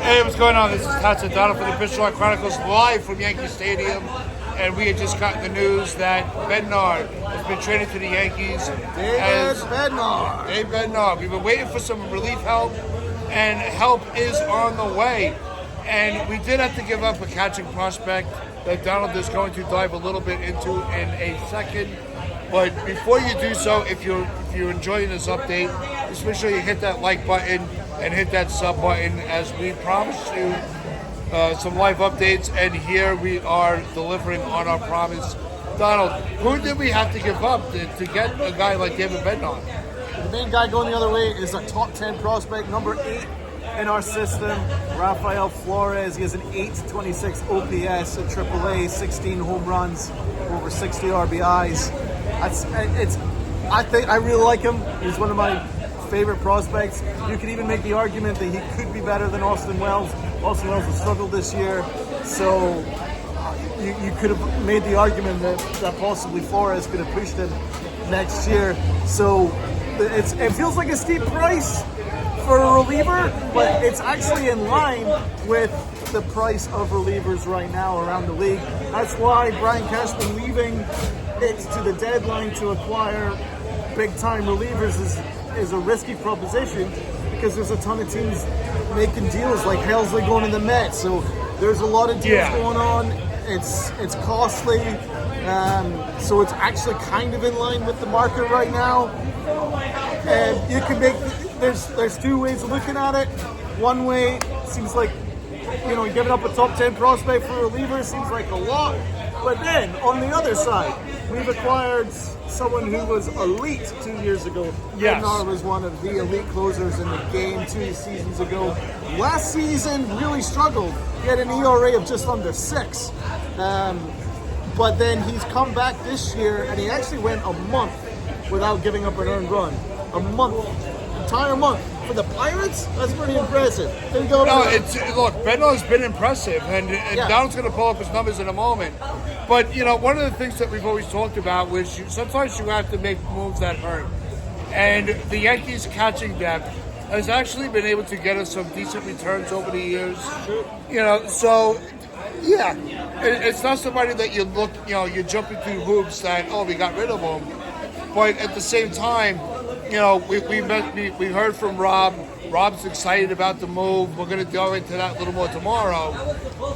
Hey, what's going on? This is Tats and Donald from the Pittsburgh Chronicles live from Yankee Stadium. And we had just gotten the news that Bednar has been traded to the Yankees. David Bednar. David Bednar. We've been waiting for some relief help, and help is on the way. And we did have to give up a catching prospect that Donald is going to dive a little bit into in a second. But before you do so, if you're enjoying this update, just make sure you hit that like button and hit that sub button, as we promised you some live updates, and here we are delivering on our promise. Donald, who did we have to give up to get a guy like David Bednar? The main guy going the other way is a top 10 prospect, number 8 in our system, Rafael Flores. He has an 826 OPS at AAA, 16 home runs, over 60 RBIs. I really like him. He's one of my favorite prospects. You could even make the argument that he could be better than Austin Wells. Austin Wells has struggled this year, so you could have made the argument that possibly Flores could have pushed him next year. So it feels like a steep price for a reliever, but it's actually in line with the price of relievers right now around the league. That's why Brian Cashman leaving it to the deadline to acquire big-time relievers is a risky proposition, because there's a ton of teams making deals, like Helsley going to the Mets. So there's a lot of deals going on. It's costly. So it's actually kind of in line with the market right now. And you can make there's two ways of looking at it. One way seems like, giving up a top 10 prospect for a reliever seems like a lot. But then on the other side, we've acquired someone who was elite 2 years ago. Yes. Bednar was one of the elite closers in the game 2 seasons ago. Last season really struggled. He had an ERA of just under 6. But then he's come back this year, and he actually went a month without giving up an earned run. A month. Entire month. For the Pirates, that's pretty impressive. Look, Bednar's been impressive, and Donald's going to pull up his numbers in a moment. But, one of the things that we've always talked about was sometimes you have to make moves that hurt. And the Yankees' catching depth has actually been able to get us some decent returns over the years. So, it's not somebody that you look, you're jumping through hoops that, we got rid of him. But at the same time, we heard from Rob. Rob's excited about the move. We're going to go into that a little more tomorrow.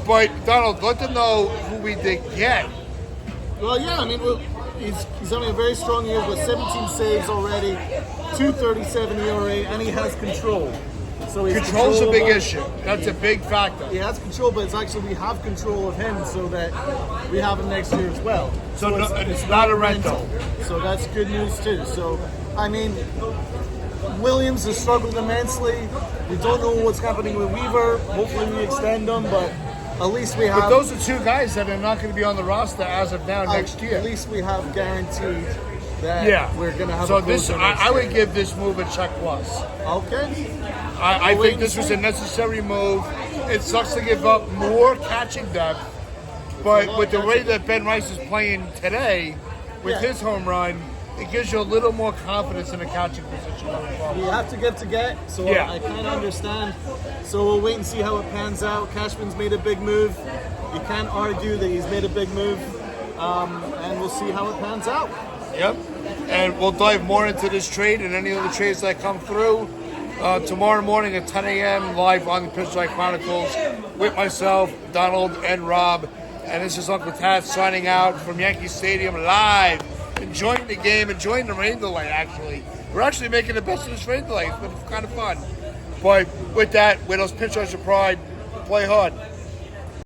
But Donald, let them know who we did get. Well, he's having a very strong year with 17 saves already, 2.37 ERA, and he has control. So Control's a big issue. That's a big factor. He has control, but it's actually we have control of him, so that we have him next year as well. So it's not a rental. So that's good news too. So Williams has struggled immensely. We don't know what's happening with Weaver. Hopefully we extend them, but at least we have. But those are two guys that are not going to be on the roster as of now next year. At least we have guaranteed that we're going to have. So I would give this move a check plus. Okay. I think this was a necessary move. It sucks to give up more catching depth, but with the way that Ben Rice is playing today, with his home run, it gives you a little more confidence in the catching position. You have to give to get, so I kind of understand. So we'll wait and see how it pans out. Cashman's made a big move. You can't argue that he's made a big move, and we'll see how it pans out. Yep, and we'll dive more into this trade and any other trades that come through tomorrow morning at 10 a.m. live on the Pittsburgh Chronicles with myself, Donald, and Rob. And this is Uncle Tat signing out from Yankee Stadium live. Enjoying the game, enjoying the rain delay, actually. We're actually making the best of this rain delay. It's been kind of fun. But with that, with those pitchers of pride, play hard.